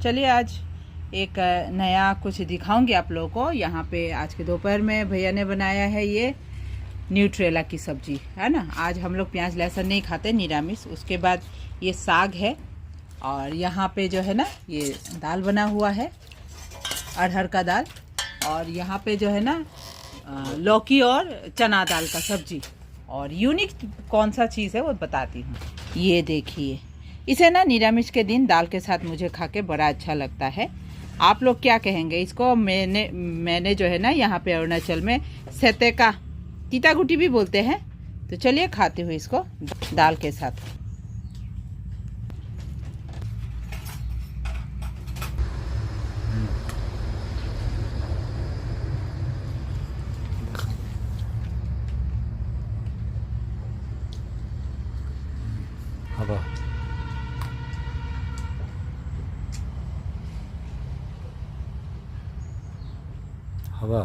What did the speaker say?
चलिए आज एक नया कुछ दिखाऊंगी आप लोगों को। यहाँ पे आज के दोपहर में भैया ने बनाया है ये न्यूट्रेला की सब्जी, है ना। आज हम लोग प्याज लहसुन नहीं खाते, निरामिष। उसके बाद ये साग है और यहाँ पे जो है ना ये दाल बना हुआ है, अरहर का दाल। और यहाँ पे जो है ना लौकी और चना दाल का सब्जी। और यूनिक कौन सा चीज़ है वो बताती हूँ। ये देखिए, इसे ना निरामिष के दिन दाल के साथ मुझे खा के बड़ा अच्छा लगता है। आप लोग क्या कहेंगे इसको? मैंने जो है ना यहाँ पे अरुणाचल में सेतेका तीता गुटी भी बोलते हैं। तो चलिए खाते हुए इसको दाल के साथ। हवा हवा